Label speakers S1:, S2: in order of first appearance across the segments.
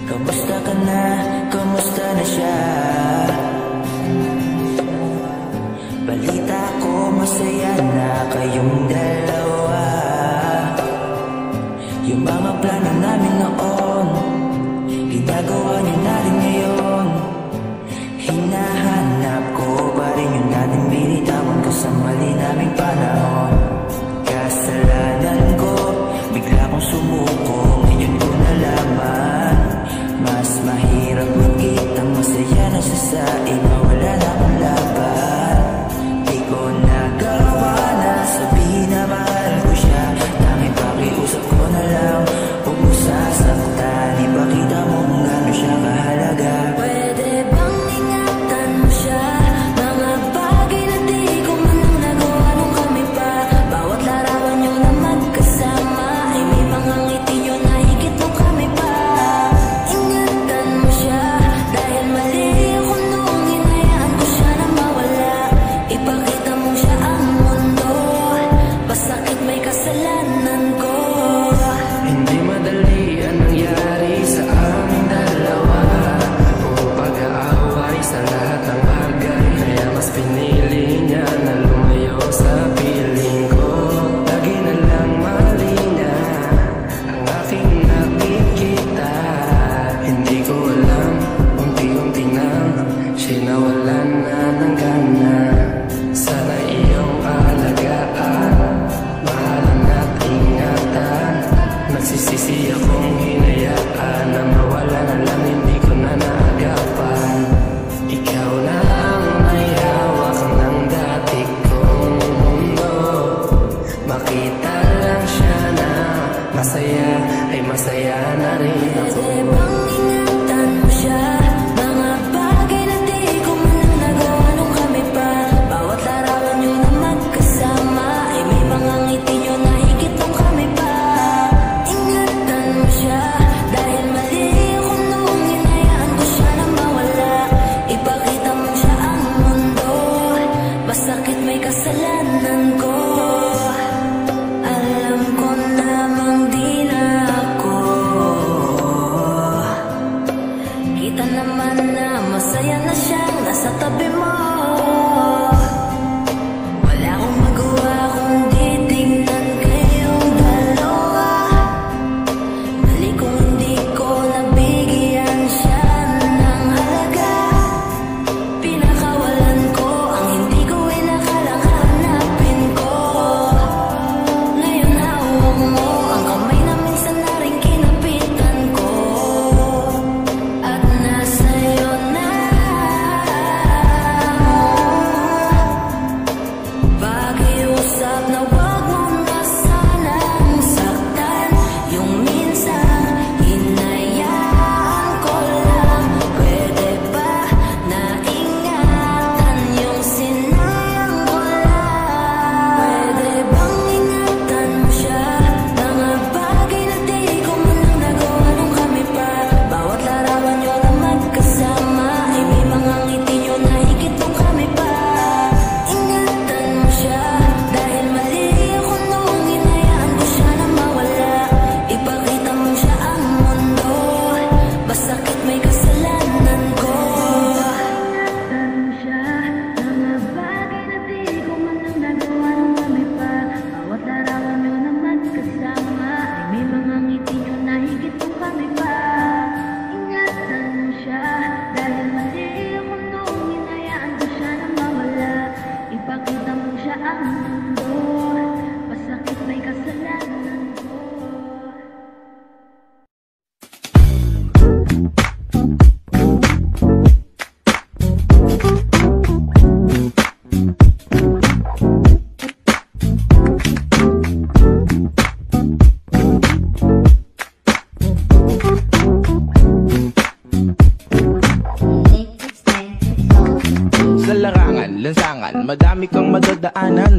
S1: Kamusta ka na? Kamusta na siya? Balita ko masaya na kayong dalawa. Yung mga plano namin noon, ginagawa niyo na rin ngayon. Hinahanap ko pa rin yung dating binitawan ko sa mali naming panahon. Kasalanan ko, bigla kong sumuko, ngayon ko nalaman. Mas mahirap magkitang masaya na sasain na wala na akong laban. Di ko nagawa na sabihin na mahal ko siya. Tanging pakiusap ko na lang, huwag mo sasaktan. Ipakita mo kung gaano siya kahalaga.
S2: Pwede bang ingatan mo siya? Mga bagay na di ko man lang nagawa nung kami pa. Bawat larawan nyo na magkasama ay may mga ngiti nyo na higit nung kami pa. Ingatan mo siya dahil mali ako nung hinayaan ko siya na mawala. Ipakita mo siya ang mundo, masakit may kasalanan ko.
S3: Hindi madali ang nangyari sa aming dalawa. Puro pag-aaway sa lahat ng bagay, kaya mas pinili niya na lumayo sa piling ko. Lagi na lang mali niya ang aking nakikita. Hindi ko alam, unti-unti na siya'y nawalan na ng gana. Sana iyong alagaan, mahalan at ingatan. Nagsisisi akong hinayaan na mawala na lang, hindi ko na naagapan. Ikaw na ang may hawak ng dati kong mundo. Makita lang siya na masaya, ay masaya na rin ako.
S2: Pwede bang ingatan mo siya? Mga bagay na di ko man lang nagawa nung kami pa. Bawat larawan nyo na magkasama ay may mga ngiti nyo na higit nung kami pa. Ingatan mo siya dahil mali ako nung hinayaan ko siya na mawala. Ipakita mo siya ang mundo, masakit may kasalanan ko. Alam ko namang di na ako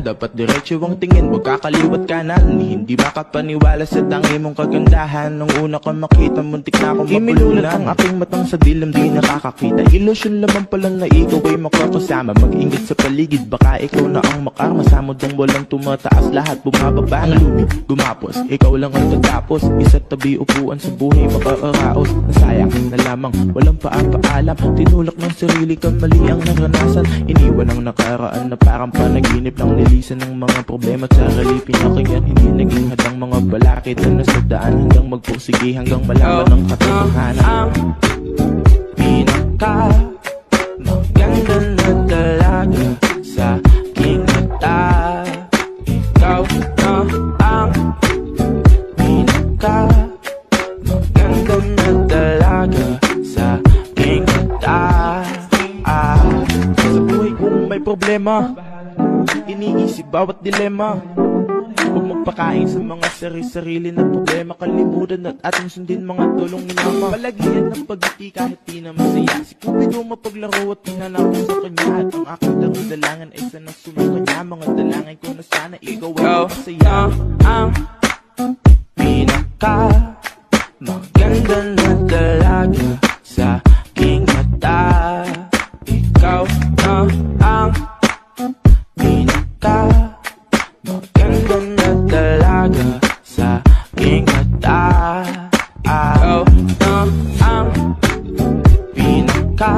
S4: dapat diretso ang tingin, huwag kakaliwat kanan. Hindi makapaniwala sa tangi mong kagandahan. Nung una ka makita, muntik na akong mapulunan. Ang aking matang sa dilim, di nakakakita. Ilusyon lamang palang na ikaw ay makakasama. Mag-ingat sa paligid, baka ikaw na ang makarma. Samod ang walang tumataas, lahat bumababa. Ang lumit, gumapos, ikaw lang ang tatapos. Isa't tabi upuan sa buhay, makaaraos. Nasayang na lamang, walang paapaalam. Tinulak ng sarili ka, mali ang naranasan. Iniwan ang nakaraan na parang panaginip. Lang nilisan ng mga problema at sarili pinakinggan. Hindi naging hadang mga balakid na nasa daan. Hanggang magpursige, hanggang malaman ng katotohanan. Ang pinaka maganda na talaga sa aking mata. Ikaw na ang pinaka maganda na talaga sa aking mata. Sa buhay kong may problema, iniisip bawat dilema. Huwag magpakain sa mga sarili na problema. Kalimutan at ating sundin mga tulong ni mama. Palagian ng pagiti kahit di na masaya. Si Cupido mapaglaro at pinanakot sa kanya. At ang aking dalangan ay sana sumukanya. Mga dalangin ko na sana ikaw ay masaya. Ang pinaka maganda na talaga sa aking mata. Ikaw na ang pinaka maganda na talaga sa aking mata. Ikaw na ang pinaka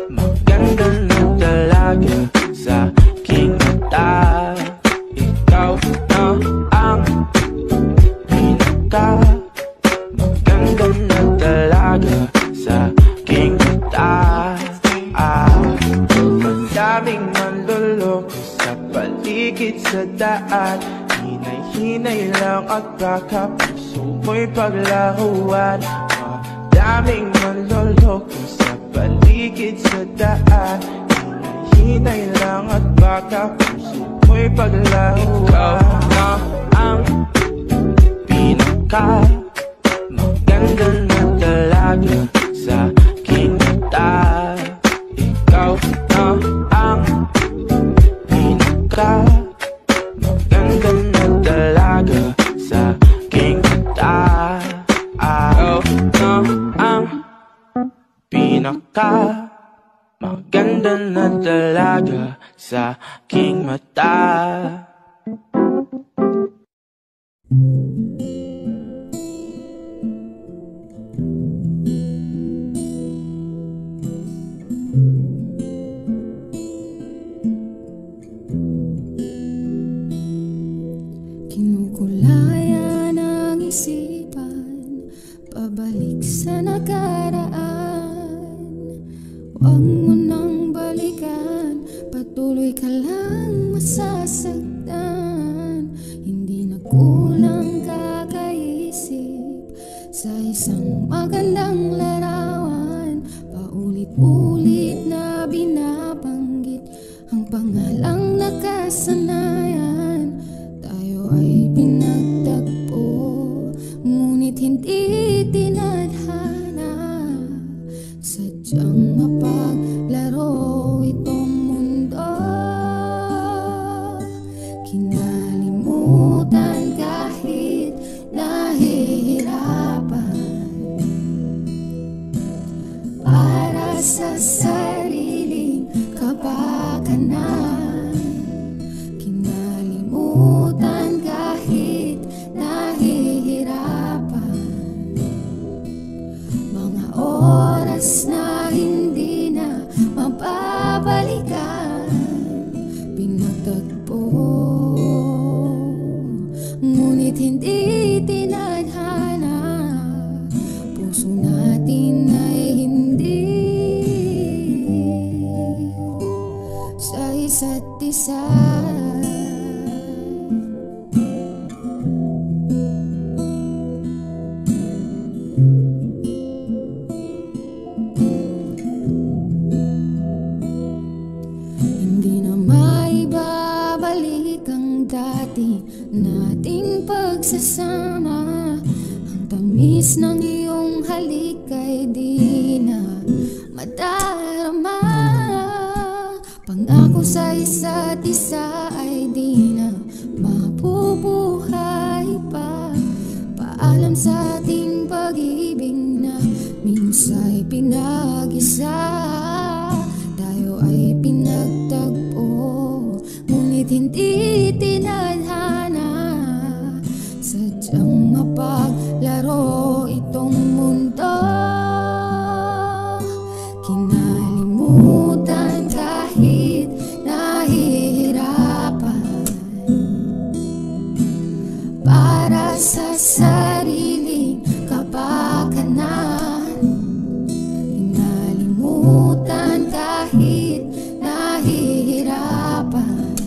S4: maganda na talaga sa aking mata. Ikaw na ang pinaka maganda na talaga sa aking mata. Madaming manloloko sa paligid sa daan. Hinay-hinay lang at baka puso mo'y paglaruan. Madaming manloloko sa paligid sa daan. Hinay-hinay lang at baka puso mo'y paglaruan. Ikaw na ang pinaka maganda na talaga sa aking mata. Ikaw na ang pinaka maganda na talaga sa aking mata. Ikaw na ang pinaka maganda na talaga sa aking mata.
S2: Kinukulayan ang isipan, pabalik sa nakaraan. Huwag mo nang balikan, patuloy ka lang masasaktan. Hindi na kulang kakaisip sa isang magandang larawan. Paulit-ulit na binabanggit ang pangalang nakasanayan. Tayo ay pinagtagpo, ngunit hindi tinadhana. Sadyang mapaglaro itong mundo. Kinalimutan kahit nahihirapan. Para sa sariling kapakanan. Kinalimutan kahit nahihirapan. Mga oras na hindi na mapabalikan. Pinagtagpo, ngunit hindi tinadhana. Puso natin ay hindi sa isa't isa. Hindi na maibabalik ang dati nating pagsasama. Ang tamis ng iyong halik ay di na madarama. Pangako sa isa't isa ay di na mabubuhay pa. Paalam sa ating pag-ibig na minsa'y pinag-isa. Tayo ay pinagtagpo, ngunit hindi tinadhana. Sadyang mapaglaro itong mundo. Kinalimutan kahit nahihirapan, para sa sariling kapakanan. Kinalimutan kahit nahihirapan,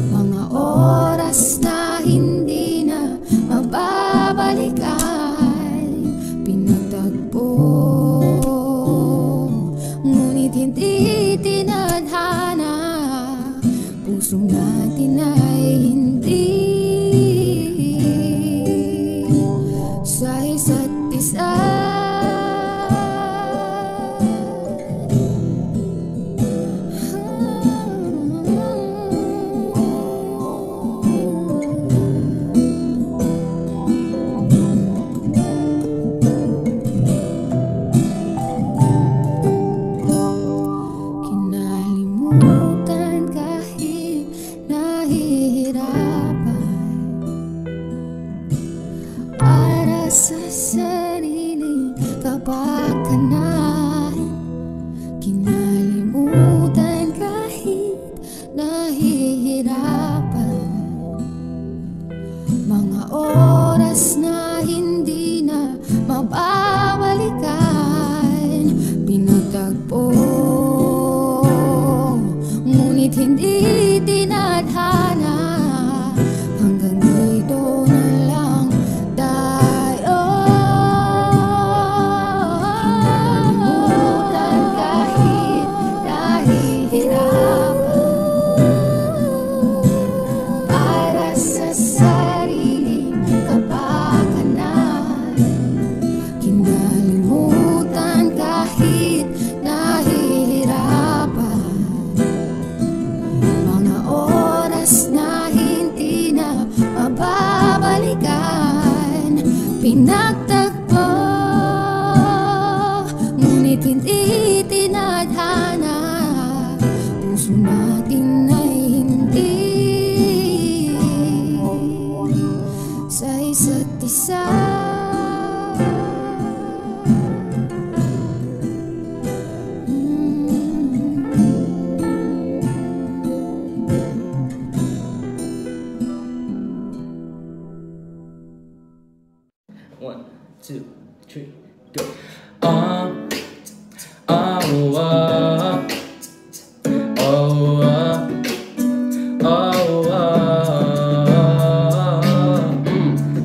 S2: mga oras na hindi na mababalikan. Pinagtagpo, ngunit hindi tinadhana. Puso natin ay hindi sa isa't isa. Kinalimutan kahit nahihirapan, para sa sariling kapakanan. Kinalimutan kahit nahihirapan, mga oras na hindi na mababalikan. Pinagtagpo, ngunit hindi tinadhana. Hanggang dito na lang tayo. Kinalimutan kahit nahihirapan, para sa sariling kapakanan. Kinalimutan kahit nahihirapan, mga oras na hindi na mababalikan. Pinagtagpo, ngunit hindi tinadhana. Puso natin ay hindi sa isa't isa.
S3: One, two, three, go. Oh, oh, oh, oh,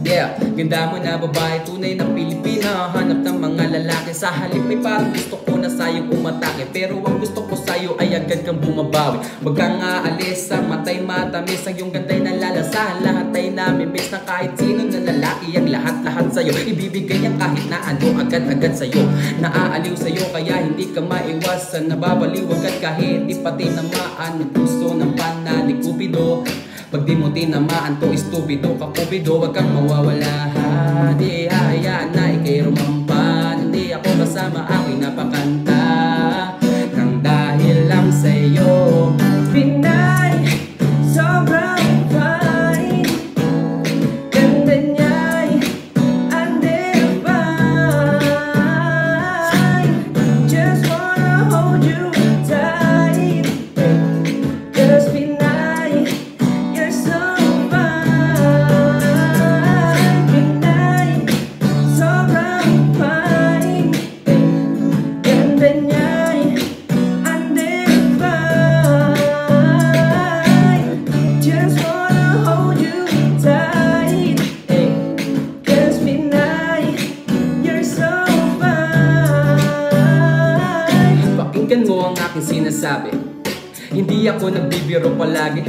S3: yeah. Ganda mo na babae, tunay na Pilipina. Hanap ng mga lalaki, sa halip may parang gusto ko na sa'yo umatake. Pero ang gusto ko sa'yo ay agad kang bumabawi. Huwag kang aalis, sa matay matamis. Ang iyong ganda'y nalalasahan, lahat ay namimiss. Na kahit sino na lalaki, ang lahat-lahat sa'yo ibibigay ang kahit na ano, agad-agad sa'yo. Naaaliw sa'yo, kaya hindi ka maiwasan. Nababaliw agad kahit di pati namaan ang puso ng pana ni Cupido. Pag di mo tinamaan to, estupido ka Cupido. Huwag kang mawawala, di hayaan na ikay rumampan. Hindi ako kasama aking napakanta, nang dahil lang sa'yo. Pinay, sobrang fine, ganda niya'y undefined. Just wanna hold you tight, 'cause Pinay, you're so fine. Pinay, sobrang fine, ganda niya'y undefined. Just wanna hold you tight, 'cause Pinay, you're so fine. Pakinggan mo ang aking sinasabi, hindi ako nagbibiro palagi.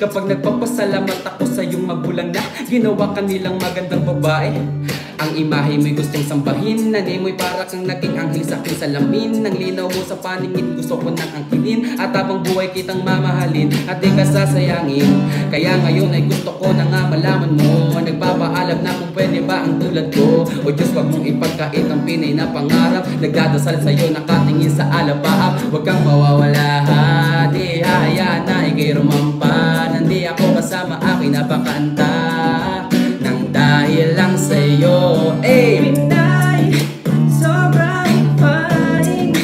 S3: Kapag nagpapasalamat ako sa iyong magulang na ginawa kanilang magandang babae.
S5: Ang imahe mo'y gustong sambahin, na di mo'y para kang naging anghel sa aking salamin. Ang linaw mo sa paningin, gusto ko nang angkinin. At habang buhay kitang mamahalin, at di ka sasayangin. Kaya ngayon ay gusto ko na nga malaman mo, nagpapaalam na kung pwede ba ang tulad ko. O Diyos, wag mong ipagkait ang Pinay na pangarap. Nagdadasal sa'yo, nakatingin sa alabaap. Huwag kang mawawala, di hayaan na ikay rumampa. Nandi ako kasama aking napakanta, nang dahil lang sa'yo. Pinay, sobrang fine,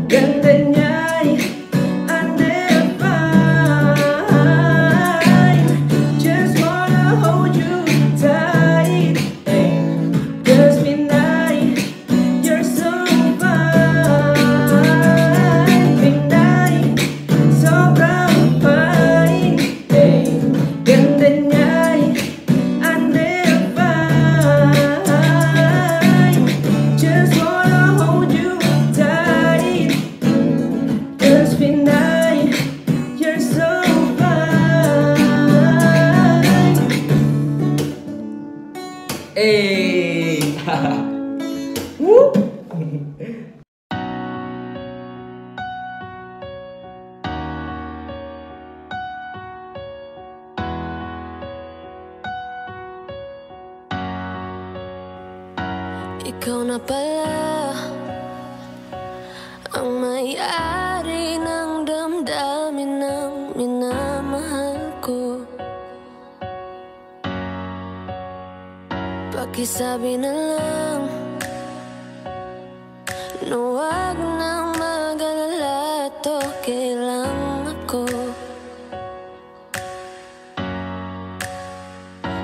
S5: ganda niya'y undefined. Just wanna hold you tight, cause Pinay, you're so fine. Pinay, sobrang fine, ganda niya'y undefined. Just wanna hold you tight, cause Pinay, you're so fine. Hey! Woo!
S2: Ikaw na pala ang may-ari ng damdamin ng minamahal ko. Pakisabi na lang na huwag nang mag-alala, at okay lang ako.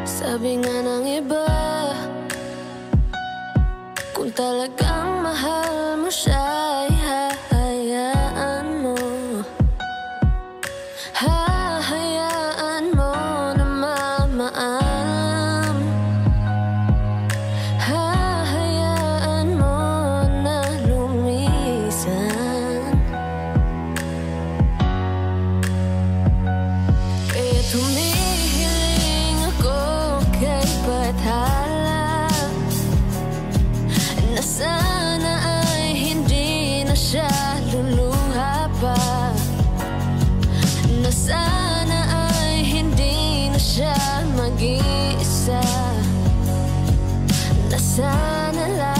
S2: Sabi nga ng iba, kung talagang mahal mo siya, ay hahayaan mo. Hahayaan mo na mamaalam. Hahayaan mo na lumisan. Kaya tumihiling ako kay Bathala, na sana ay hindi na siya luluha pa, na sana ay hindi na siya mag-iisa, na sana lang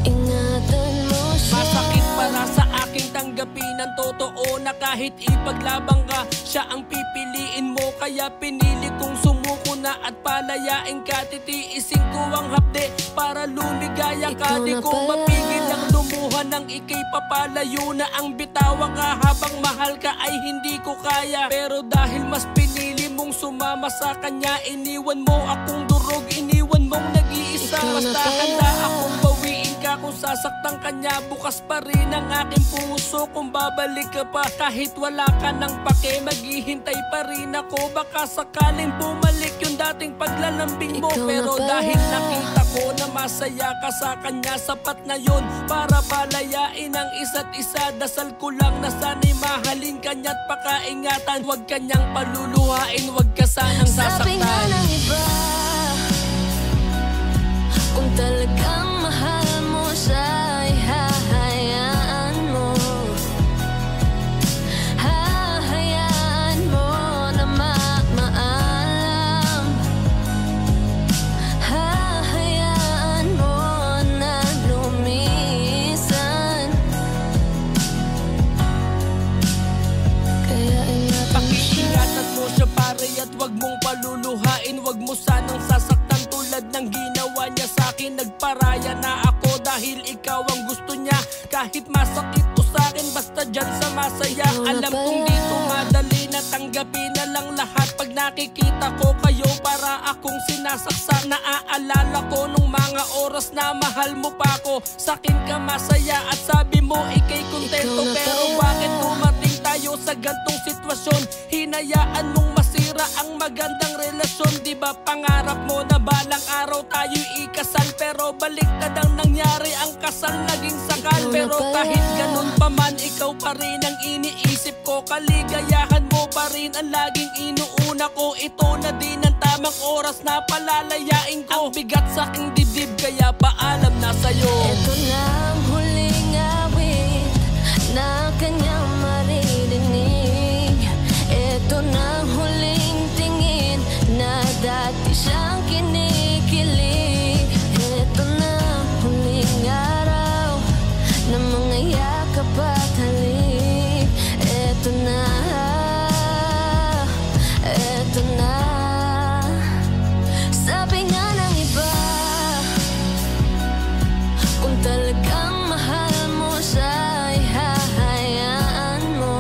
S2: ingatan mo siya.
S6: Masakit para sa aking tanggapin ang totoo na kahit ipaglabang ka, siya ang pipiliin mo. Kaya pinili kong sumuko na at palayain ka. Titiisin ko ang hapde para lumigaya ka. Di ko mapigil ang lumuha nang ika'y papalayo na. Ang bitawa ka habang mahal ka ay hindi ko kaya. Pero dahil mas pinili mong sumama sa kanya, iniwan mo akong durog, iniwan mong nag-iisa. Basta handa akong bawiin ka kung sasaktan kanya. Bukas pa rin ang aking puso kung babalik ka pa. Kahit wala ka ng pake, maghihintay pa rin ako. Baka sakaling bumalik yung dating paglalambing mo. Pero dahil nakita ko na masaya ka sa kanya, sapat na yun para palayain ang isa't isa. Dasal ko lang na sana'y mahalin kanya't pakaingatan. Huwag kanyang paluluhain, huwag ka sanang
S2: Sabi nga
S6: sasaktan.
S2: ng iba, kung talagang mahal mo siya, ay hahayaan mo. Hahayaan mo na mamaalam. Hahayaan mo na lumisan. Kaya ingatan mo siya.
S6: Pakiingatan mo siya pare at wag mong paluluhain. Wag mo sanang sasaktan tulad ng ginawa niya sa'kin. Nagparaya na ako dahil ikaw ang gusto niya. Kahit masakit to sa'kin, basta dyan sa masaya. Alam kong dito madali na tanggapin na lang lahat. Pag nakikita ko kayo, para akong sinasaksak. Naaalala ko nung mga oras na mahal mo pa ako. Sa'kin ka masaya at sabi mo ikay kontento. Pero bakit dumating tayo sa gantong sitwasyon? Hinayaan mong masira ang magandang relasyon. relasyon, di ba pangarap mo na balang araw tayo'y ikasal? Pero baliktad ang nangyari, ang kasal naging sakal. Pero kahit ganun pa man, ikaw pa rin ang iniisip ko. Kaligayahan mo pa rin ang laging inuuna ko. Ito na din ang tamang oras na palalayain ko. Ang bigat sa aking dibdib, kaya paalam na sa'yo.
S2: Ito na ang huling awit na kanyang maririnig. Ito na ang huling tingin na dati siyang kinikilig. Ito na ang huling araw na mga yakap at halik. Ito na, ito na. Sabi nga ng iba, kung talagang mahal mo siya, ay hahayaan mo.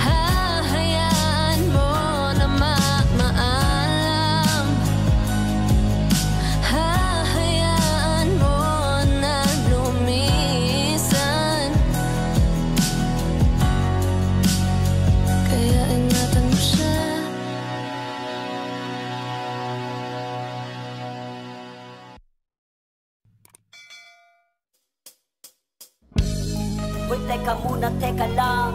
S2: Hahayaan mo na maalam. Hahayaan mo na lumisan. Kaya ingatan mo siya.
S7: Uy, teka muna, teka lang.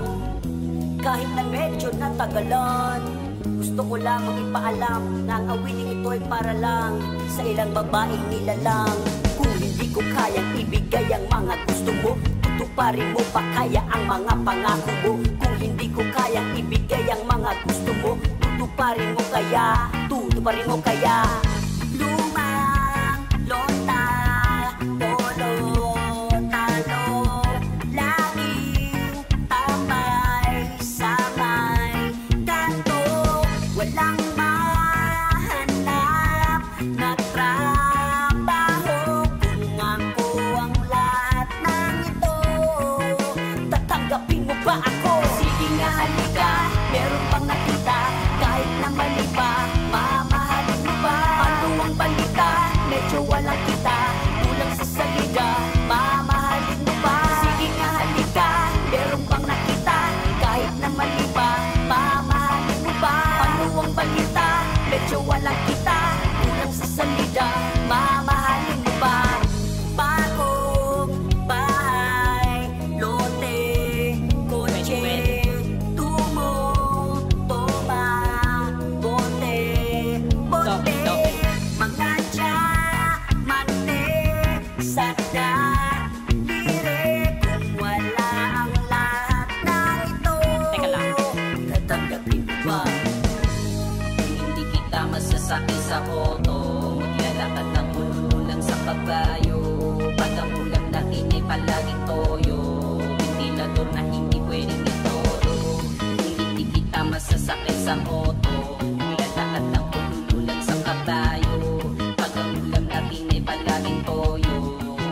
S7: Kahit na medyo natagalan, gusto ko lamang ipaalam na ang awiting ito'y para lang sa ilang babaeng nilalang. Kung hindi ko kayang ibigay ang mga gusto mo, tutuparin mo pa kaya ang mga pangako mo? Kung hindi ko kayang ibigay ang mga gusto mo, tutuparin mo kaya? Tutuparin mo kaya? Lumang lota, polo, talo, laging tamay sa may kanto. Walang mahanap na trabaho. Kung ako ang lahat ng ito, tatanggapin mo ba ako? Sige nga, halika, meron pang nakita. Kahit na mali pa, mamahalin mo ba? Ano ang balita? Medyo walang kita, kulang sa salida. Mamahalin mo ba? Sige nga, halika, meron pang nakita. Kahit na mali pa, mamahalin mo ba? Ano ang balita? Medyo walang kita, kulang sa salida. Mamahalin mo ba? Bagong bahay, lote, kotse, tumo, toma, bote, bote, mga diamante, sana dire. Kung wala ang lahat ng ito, teka lang, tatanggapin mo ba?
S8: Hindi kita masasakay sa auto, maglalakad ng ulululang sa kabayo. Pag ang ulam natin ay palaging toyo, ventilador na hindi pwedeng itoro. Hindi kita masasakay sa auto, maglalakad ng ulululang sa kabayo. Pag ang ulam natin ay palaging toyo,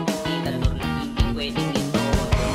S8: ventilador na hindi pwedeng itoro.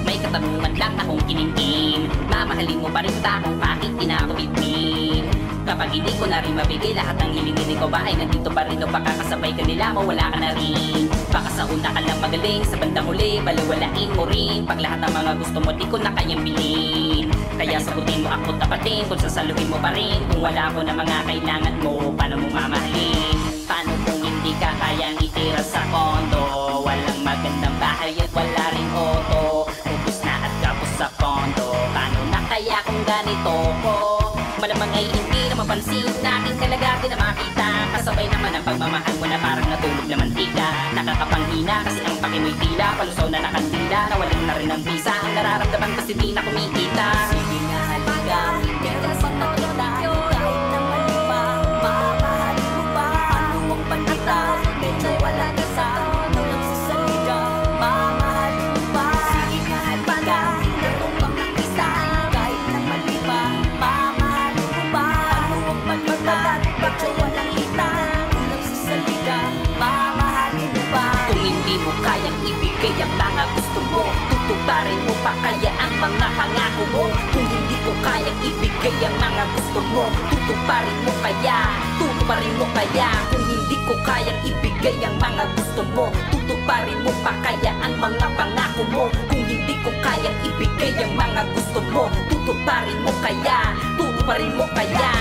S8: May katanungan lang akong kiningin, mamahalin mo pa rin ba kung bakit pinakabitbit? Kapag hindi ko na rin mabigay lahat ng hilingin ko, ba ay nandito pa rin o baka kasabay ka nila, mawala ka na rin. Baka sa una ka lang magaling, sa bandang huli baliwalain mo rin. Pag lahat ng mga gusto mo di ko na kayang bilhin, kaya sagutin mo ako tapatin. Kung sasaluhin mo pa rin, kung wala ko na mga kailangan mo, paano mo mamahalin? Paano kung hindi ka kayang itira sa kondo? Walang magandang bahay at wala rin auto, ubus na at kapos sa kondo. Paano na kaya kung ganito ko? Malamang ay hindi na mapansin natin kalagati na makita. Kasabay naman ang pagmamahal mo na parang natulog na mantika. Nakakapanghina kasi ang paki mo'y tila, palusaw na nakandila, nawalan na rin ang visa. Ang nararamdaman kasi di na kumikita.
S7: Sige nga, halika, meron pang nakita. Kahit na mali pa, mamahalin mo ba? Ano ang balita? Medyo wala na sa kulang sa salida. Mamahalin mo ba? Sige nga, halika, meron pang nakita. Kahit na mali pa, mamahalin mo ba? Ano ang balita? Medyo walang kita, kulang sa salida. Mamahalin mo ba?
S8: Kung hindi mo kayang ibigay ang mga gusto mo, tutuparin mo pa kaya ang mga pangako mo? Kung hindi ko kayang ibigay ang mga gusto mo, tutuparin mo kaya? Tutuparin mo kaya? Kung hindi ko kayang ibigay ang mga gusto mo, tutuparin mo pa kaya ang mga pangako mo? Kung hindi ko kayang ibigay ang mga gusto mo, tutuparin mo kaya? Tutuparin mo kaya?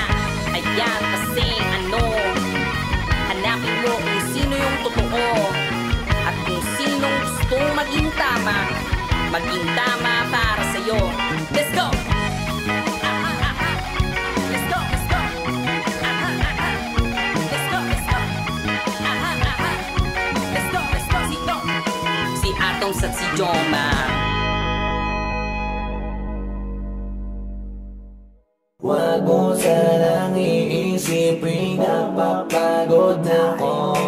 S8: yan kasi hanapin mo kung sino yung totoo at kung sinong gustong maging tama para sa'yo. Let's go! Let's go, let's go! Let's go, let's go! Let's go, let's go! Si Atoms at si Joma.
S1: Wag mo sanang iisipin napapagod na ako.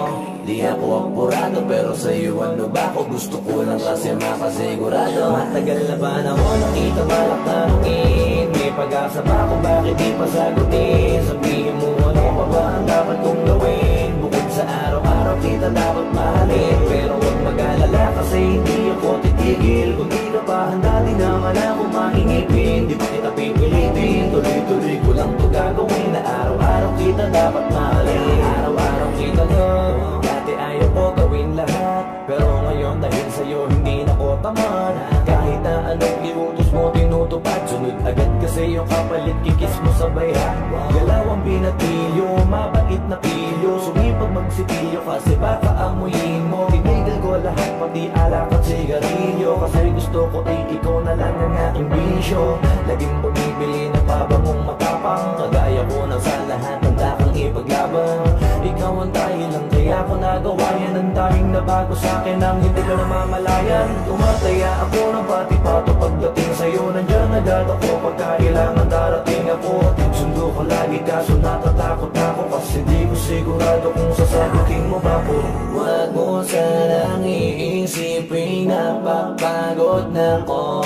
S1: Di ako apurado pero sa'yo ano ba ako? Gusto ko lang kasi makasigurado. Matagal na ba na ako nakita balak tanungin? May pag-asa ba ako bakit di pa sagutin? Sabihin mo ano pa ba ang dapat kong gawin? Bukod sa araw-araw kita dapat mahalin. Pero huwag mag-alala kasi hindi ako titigil. Kung di ka pa handa di naman ako makingipin. Di pa kita pipilitin, tuloy-tuloy ko lang to gagawin. Na araw-araw kita dapat mahalin. Araw-araw kita lang. Dati ayaw ko gawin lahat, pero ngayon dahil sa'yo hindi na ko tamad. Kahit na anong iutos mo tinutupad, sunod agad kasi yung kapalit kikis mo sa bayhan. Galaw ang binatilyo, mabait na pilyo. Sumipag magsipilyo kasi baka amuyin mo. Tinigil ko lahat pati alak at sigarilyo. Kasi gusto ko ay ikaw na lang ang aking bisyo. Laging bumibili na pabangong matapang. Kagaya ko na sa lahat ng dakang ipaglaban. Ikaw ang tayo lang kaya ko nagawa yan. Ang daming nabago sa'kin ang hindi ko namamalayan. Tumataya ako ng pati-pato pagdating sa'yo. Nandiyan agad ako pagkailangan darating ako. At sundo ko lagi kaso natatakot ako. Kasi di ko sigurado kung sasagutin mo ba ko. Wag mo sanang iisipin napapagod na ko.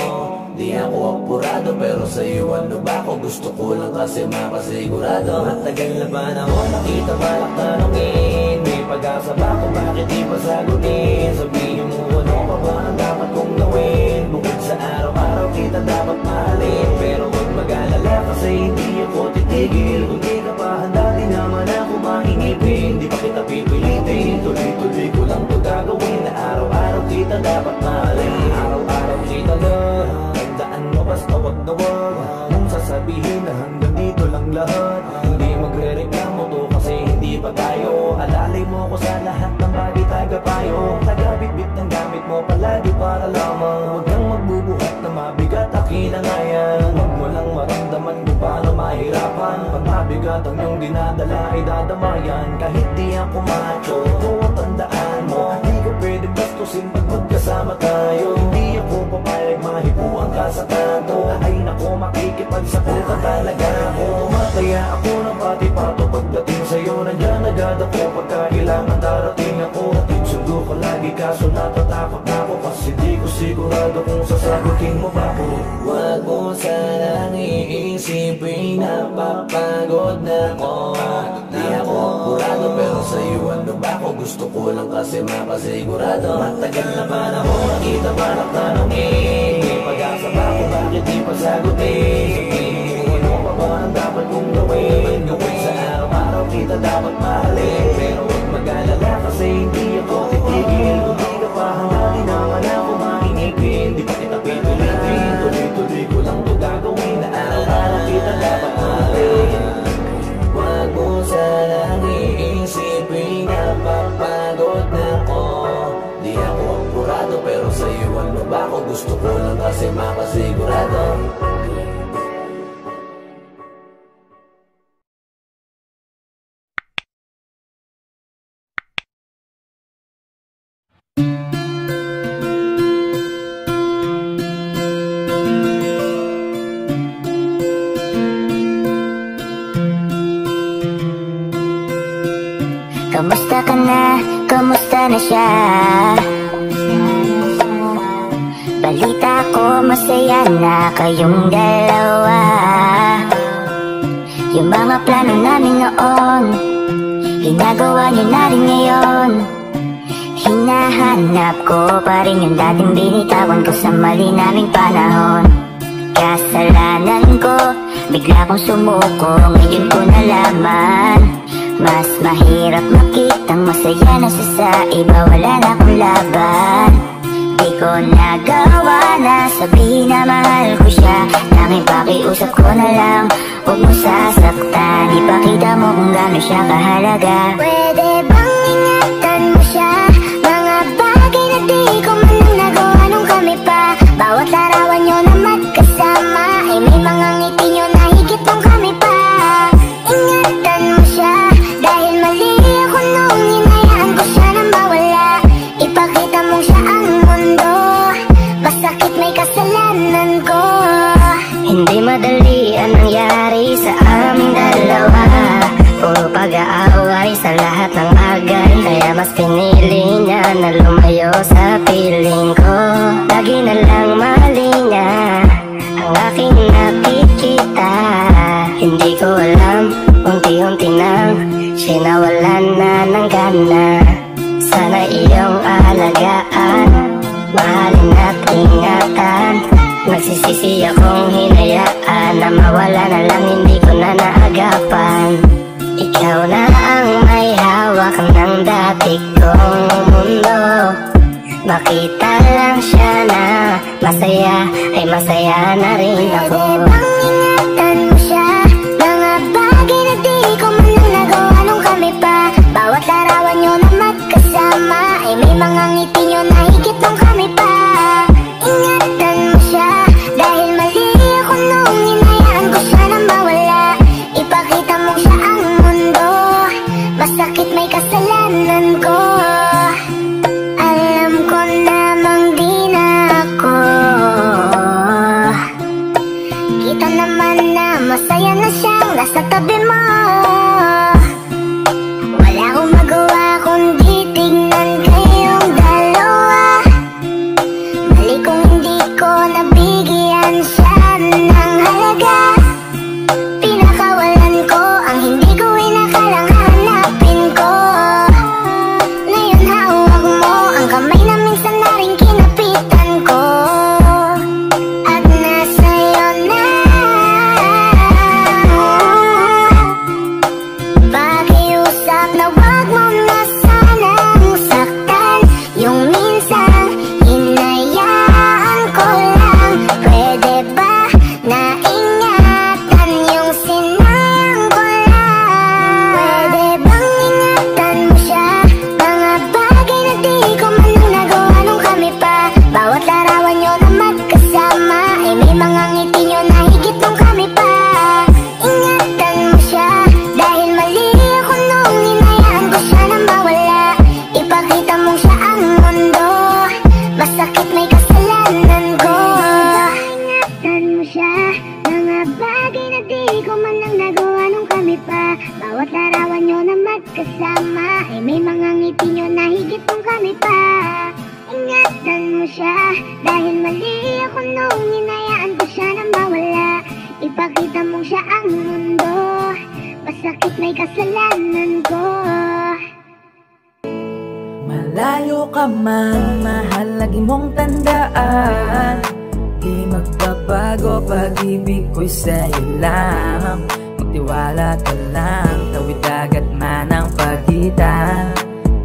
S1: Di ako apurado pero sa'yo ano ba ako? Gusto ko lang kasi makasigurado. Matagal na ba na ako nakita balak tanungin? May pag-asa ba ako bakit di pa sagutin? Sabihin mo ano pa ba ang dapat kong gawin? Bukod sa araw-araw kita dapat mahalin. Pero huwag mag-alala kasi hindi ako titigil. Kung di ka pa handa di naman ako mahingipin. Di pa kita pipilitin, tuloy-tuloy ko lang to gagawin. Na araw-araw kita dapat mahalin. Araw-araw kita lang. Tandaan mo basta wag na wag mong sasabihin na hanggang dito lang lahat. Hindi magre-reklamo to kasi hindi pa tayo. Alalay mo ko sa lahat ng bagay tagapayo. Tagabit-bit ng gamit mo palagi para lamang. Huwag kang magbubuhat na mabigat akin ang ayan. Huwag mo lang maramdaman kung paano mahirapan. Pag mabigat ang iyong dinadala ay dadamayan. Kahit di ako macho, kung tandaan mo di ka pwede bastusin pag magkasama tayo. Hindi ako papayag mahipuan ka sa kanto. Ay nako makikipagsakutan talaga ako. Tumataya ako ng pati-pato pagdating sa'yo. Nandiyan agad ako pagkailangan darating ako. Sundo ko lagi kaso natatakot na ako. Kasi di ko sigurado kung sasagutin mo ba ko. Wag mo sanang iisipin napapagod na ko. Di ako apurado pero sa'yo ano ba ako? Gusto ko lang kasi makasigurado. Matagal na ba na ako nakita balak tanungin? May pag-asa ba ako bakit di pa sagutin? Sabihin mo ano pa ba ang dapat kong gawin? Gawin sa araw-araw kita dapat mahalin. Pero huwag mag-alala kasi hindi ako titigil. Kung di ka pa handa di naman ako mahingipin. Di pa kita pipilitin, tuloy-tuloy ko lang to gagawin. Na araw-araw kita dapat mahalin. Wag mo sanang iisipin napapagod na ko. Di ako apurado pero sa'yo ano ba ako? Gusto ko lang kasi makasigurado.
S2: Kamusta ka na? Kamusta na siya? Balita ko masaya na kayong dalawa. Yung mga plano namin noon ginagawa niyo na rin ngayon. Hinahanap ko pa rin yung dating binitawan ko sa mali naming panahon. Kasalanan ko, bigla kong sumuko, ngayon ko nalaman. Mas mahirap makitang masaya na siya sa iba, wala na akong laban. Di ko nagawa na sabihin na mahal ko siya. Tanging pakiusap ko na lang, huwag mo sasaktan. Ipakita mo mo kung gaano siya kahalaga. Pwede bang ingatan mo siya? Mga bagay na di ko man lang nagawa nung kami pa. Bawat larawan nyo na magkasama ay may mga ngiti nyo na higit nung kami pa. Ingatan mo siya dahil mali ako nung hinayaan ko siya nang mawala. Ipakita mong siya ang mundo, masakit may kasalanan ko. Hindi madali ang nangyari sa aming dalawa. Puro pag-aaway sa lahat ng bagay, kaya mas pinili niya na lumayo sa piling ko. Lagi na lang mali niya ang aking nakikita. Hindi ko alam, unti-unti nang sinawalan na ng gana. Sana iyong alagaan, mahalin at ingatan. Nagsisisi akong hinayaan na mawala na lang, hindi ko na naagapan. Ikaw na ang may hawak ng dati kong mundo. Makita lang siya na masaya, ay masaya na rin ako. Pwede bang ingatan mo siya? Mga bagay na di ko man lang nagawa nung kami pa. Bawat larawan nyo na magkasama ay may mga ngiti nyo na higit nung kami pa. Ingatan mo siya dahil mali ako nung hinayaan ko siya nang mawala. Ipakita mong siya ang mundo, masakit may kasalanan ko. Alam ko namang di na ako. Kita naman na masaya na siyang nasa tabi mo. Wala akong magawa kundi tignan kayong dalawa. Mali kung hindi ko nabigyan siya ng halaga. Pinakawalan ko ang hindi ko inakalang hanapin ko. Ngayon hawak mo ang kamay na minsan na rin kinapitan ko. At nasa'yo na. Pakiusap na wag mo na sanang saktan. Yung minsan hinayaan ko lang. Pwede ba na ingatan yung sinayang ko lang? Pwede bang ingatan mo siya? Mga bagay na di ko man lang nagawa nung kami pa. Bawat larawan nyo na magkasama ay may mga ngiti nyo na higit nung kami pa. Ingatan mo siya dahil mali ako nung hinayaan ko siya nang mawala. Ipakita mong siya ang mundo, masakit may kasalanan ko. Ingatan mo siya, mga bagay na di ko man lang nagawa nung kami pa. Bawat larawan nyo na magkasama ay may mga ngiti nyo na higit nung kami pa. Ingatan mo siya dahil mali ako nung hinayaan ko siya nang mawala. Ipakita mong siya ang mundo, masakit may kasalanan ko.
S1: Malayo ka man, mahal lagi mong tandaan. Di magbabago, pag-ibig ko'y sa'yo lang. Magtiwala ka lang, tawid dagat man ang pagitan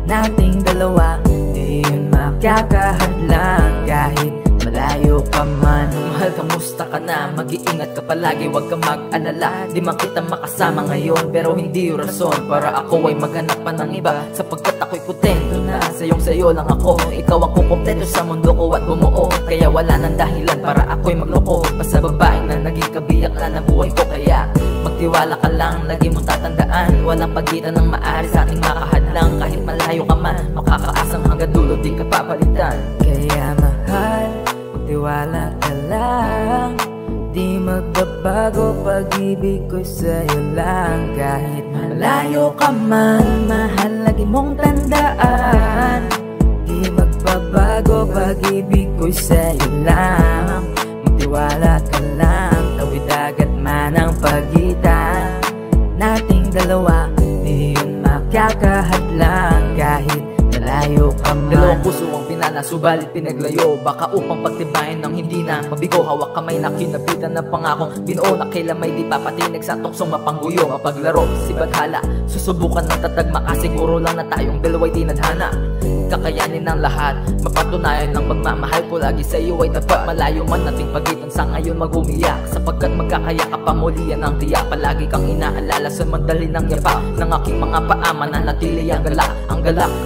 S1: nating dalawa. Di yun makakahadlang kahit malayo ka man. Mahal, kamusta ka na? Mag-iingat ka palagi, wag ka mag-alala. Di man kita makasama ngayon, pero hindi yung rason para ako ay maghanap pa ng iba. Sapagkat ako'y kontento na, sayo lang ako. Ikaw ang kukumpleto sa mundo ko at bumuo. Kaya wala nang dahilan para ako'y magloko pa sa babaeng na naging kabiyak na ng buhay ko. Kaya magtiwala ka lang, lagi mong tatandaan, walang pagitan ng maaari sa ating makahadlang. Kahit malayo ka man, makakaasang hanggang dulo di ka papalitan. Kaya mahal, magtiwala ka lang. Di magbabago, pag-ibig ko'y sa'yo lang. Kahit malayo ka man, mahal lagi mong tandaan. Di magbabago, pag-ibig ko'y sa'yo lang. Magtiwala ka lang, tawid dagat man ang pagitan nating dalawa. Di yun makakahadlang kahit malayo ka man.
S5: Dalawang puso ang
S9: sana, subalit pinaglayo. Baka upang pagtibayin ng hindi na mabigo. Hawak kamay na kinapitan ng pangakong binuo na kailan may di papatinag sa tuksong mapangguyo. Mapaglaro, sibathala, susubukan ng tatag. Makasiguro lang na tayong dalawa'y di nadhana. Kakayanin ng lahat, mapatunayan ng pagmamahal ko lagi sa iyo ay tapat. Malayo man nating pagitan sa ngayon mag-umiyak, sapagkat magkakaya ka pa muli yan ang tiyak. Palagi kang inaalala sa mandali ng yapa ng aking mga paa, mananatili ang galak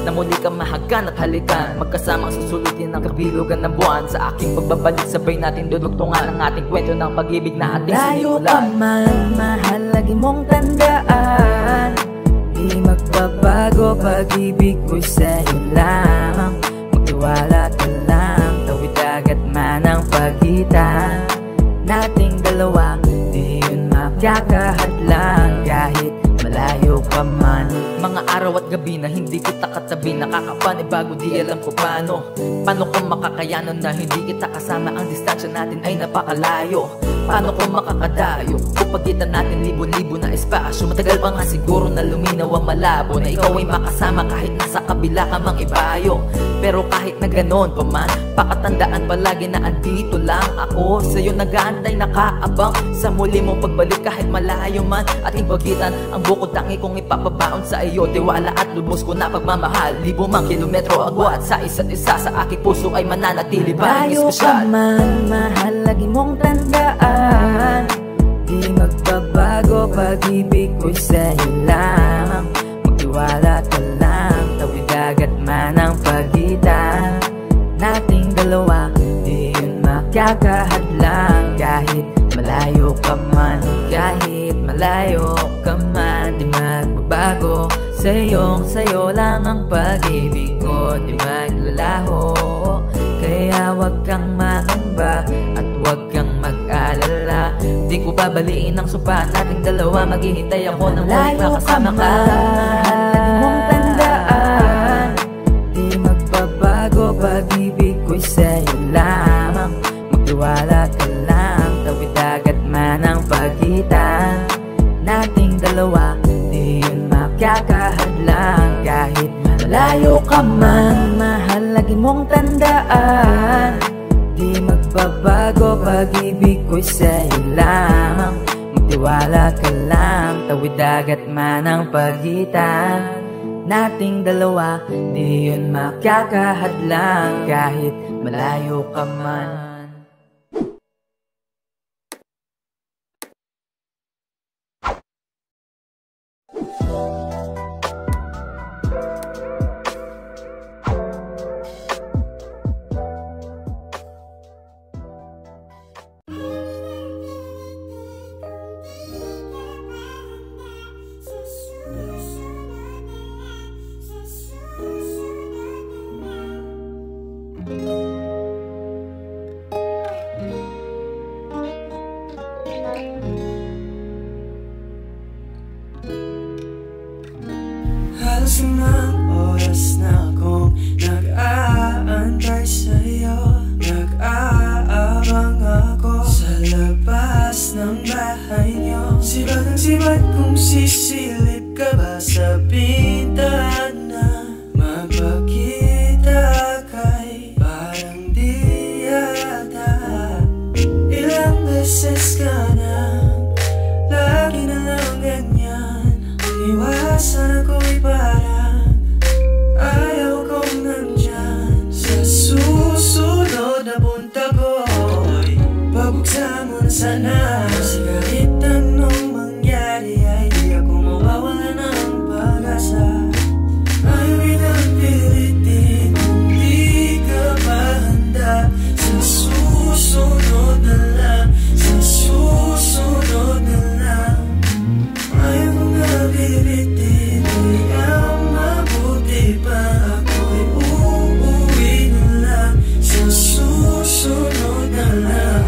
S9: na muli kang mahagan at halikan. Magkasamang susulitin ng kabilugan ng buwan. Sa aking pagbabalik sabay natin dudugtungan ang ating kwento ng pag-ibig na ating sinimulan.
S2: Layo ka man, mahal lagi mong tandaan, di magbabago pag-ibig ko'y sa'yo lang. Magtiwala ka lang, tawid dagat man ang pagitan nating dalawa, di yun magkakahadlang kahit malayo ka man.
S9: Mga araw at gabi na hindi kita katabi, nakakapanibago di alam ko paano ko makakayanan na hindi kita kasama. Ang distansya natin ay napakalayo. Paano ko makakadayo kung pagitan natin libo-libo na espasyo? Matagal pa nga siguro na luminaw ang malabo na ikaw ay makasama kahit nasa kabila ka mang ibayo. Pero kahit na ganon pa man, pakatandaan palagi na andito lang ako sa'yo, nag-aantay, nakaabang sa muli mong pagbalik kahit malayo man. Ating pagitan ang bukod tangi kong ipapabaon sa iyo, tiwala at lubos ko na pagmamahal. Libo mang kilometro agwat sa isa't isa, sa aking puso ay mananatili pa rin
S2: Layo ka
S9: espesyal.
S2: man, mahal lagi mong tandaan, di magbabago pag-ibig ko'y sa'yo lang. Magtiwala ka lang, tawid dagat man ang pagitan nating dalawa, di yun magkakahadlang kahit malayo ka man. Kahit malayo ka man, di magbabago sa'yo lang ang pag-ibig ko, di maglalaho. Kaya wag kang mangamba at wag kang mag-alala, di ko babaliin ang sumpa nating dalawa. Maghihintay ako ng muling makasama ka. Lagi mong tandaan, di magbabago pag-ibig ko'y sa'yo lamang. Magtiwala ka lang, tawid dagat man ang pagitan nating dalawa, di yun magkakahadlang kahit malayo ka man. Mahal lagi mong tandaan, di magbabago pag-ibig ko'y sa'yo lamang. Magtiwala ka lang, tawid dagat man ang pagitan nating dalawa, di yun magkakahadlang kahit malayo ka man.
S3: Halos limang oras na akong nag-aantay sa'yo. Nag-aabang ako sa labas ng bahay niyo. Sibat ang sibat kung sisilip ka ba sa bintana. Magpakita kay parang di yata. Ilang beses ka na, lagi na lang ganyan. Iwasan ako'y parang ayaw kong nandyan. Sa susunod na punta ko'y pabuksan mo na sana. Kasi kahit anong mangyari ay di ako mawawala ng pag-asa. Ayaw kitang pilitin kung di ka pa handa. Sa susunod na lang, sa susunod na lang. Ayaw kong nabibitin, di ka mabuti pa. Ako'y uuwi na lang, sa susunod na lang.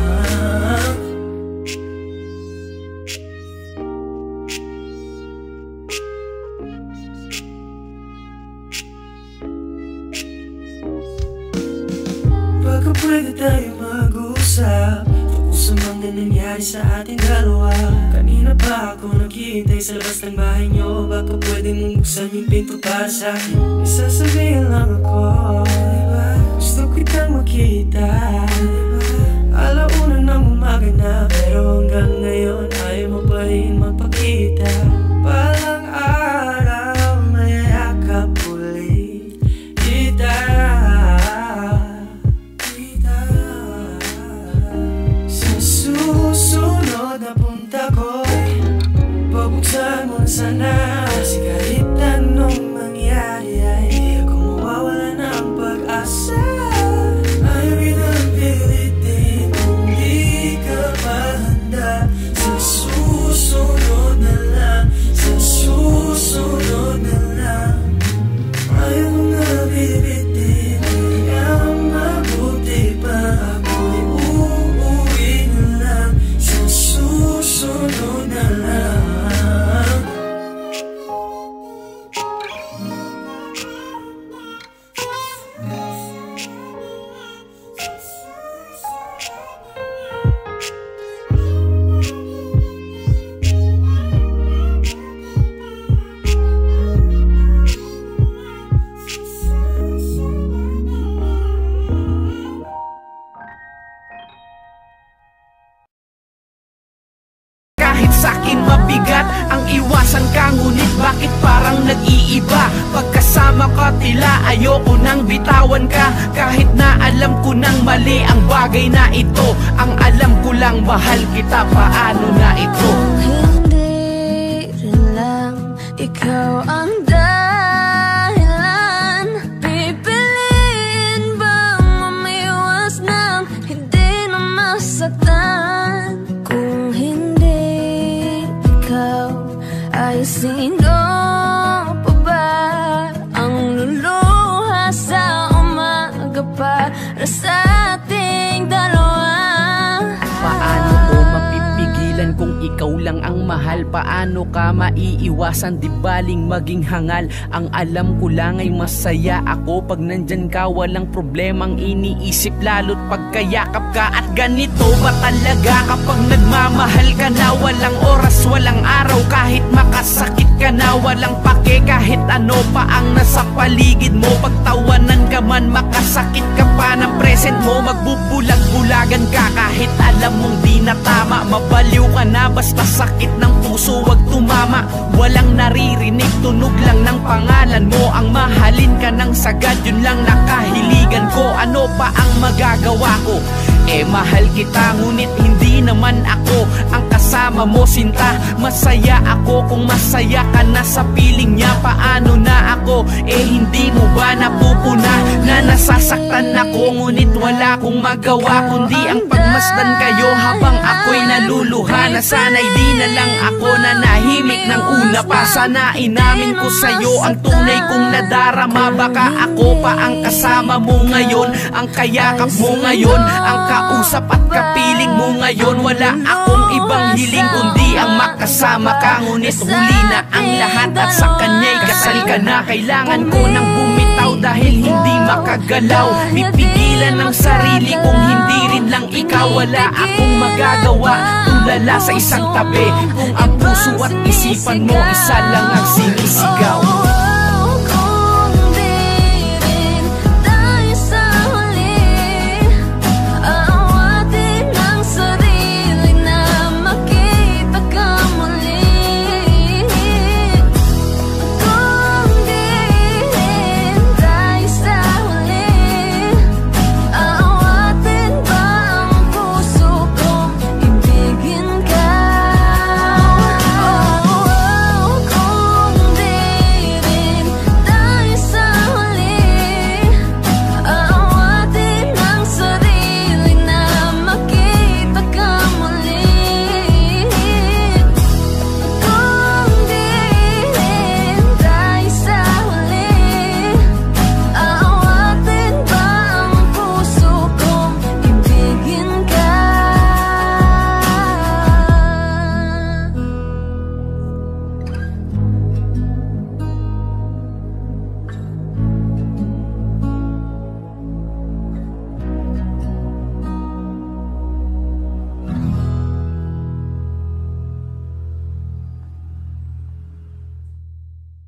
S3: Baka pwede tayo mag-usap tungkol sa mga nangyari sa ating dalawa. Kanina pa ako naghihintay sa labas ng bahay niyo. Baka pwede mong buksan yung pinto para sa'kin. May sasabihin lang ako, diba? Gusto kitang makita. Alauna ng umaga na, pero hanggang ngayon ay mo pa rin magpakita. Palang araw mayayakap ulit kita. Sa susunod na punta ko'y pabuksan mo na sana. Kasi kahit anong mangyari ay di ako mawawala ng pag-asa. Ayaw kitang pilitin kung di ka pa handa. Sa susunod na lang, sa susunod na lang. Ayaw mo na bibitin, kaya mabuti pa ako'y uuwi na lang. Sa susunod na lang.
S10: Kahit sa'kin mabigat ang iwasan ka, ngunit bakit parang nag-iiba? Pagkasama ka tila ayoko nang bitawan ka. Kahit na alam ko nang mali ang bagay na ito, ang alam ko lang mahal kita, paano na ito?
S2: Hindi rin lang ikaw ang dahilan. Pipiliin bang mamiwas ng hindi na masaktan? Kung hindi ikaw, ay sino pa ba ang luluha sa umaga para sa ating dalawa?
S10: Paano ko mapipigilan kung ikaw lang ang mahal? Paano ka maiiwasan, di baling maging hangal? Ang alam ko lang ay masaya ako pag nandyan ka, walang problemang iniisip, lalo't pagkayakap ka. At ganito ba talaga kapag nagmamahal ka na? Walang oras, walang araw, kahit makasakit ka na, walang pake kahit ano pa ang nasa paligid mo. Pagtawanan ka man, makasakit ka pa ng present mo. Magbubulag-bulagan ka kahit alam mong di na tama. Mabaliw ka na basta sakit ng puso, wag tumama. Walang naririnig, tunog lang ng pangalan mo. Ang mahalin ka ng sagad, yun lang nakahiligan ko. Ano pa ang magagawa ko? Eh mahal kita, ngunit hindi naman ako ang kasama mo, sinta. Masaya ako kung masaya ka na sa piling niya. Paano na ako? Eh hindi mo ba napupuna na nasasaktan ako? Ngunit wala kong magawa kundi ang pagmasdan kayo habang ako'y naluluha. Na sana'y di na lang ako nanahimik ng una pa. Sana inamin ko sa'yo ang tunay kong nadarama. Baka ako pa ang kasama mo ngayon, ang kayakap mo ngayon, ang kausap at kapiling mo ngayon. Wala akong ibang hiling kundi ang makasama ka. Ngunit huli na ang lahat at sa kanya'y kasal ka na. Kailangan ko nang bumitaw dahil hindi makagalaw. Pipigilan ng sarili kung hindi rin lang ikaw. Wala akong magagawa, tulala sa isang tabi. Kung ang puso at isipan mo isa lang ang sinisip.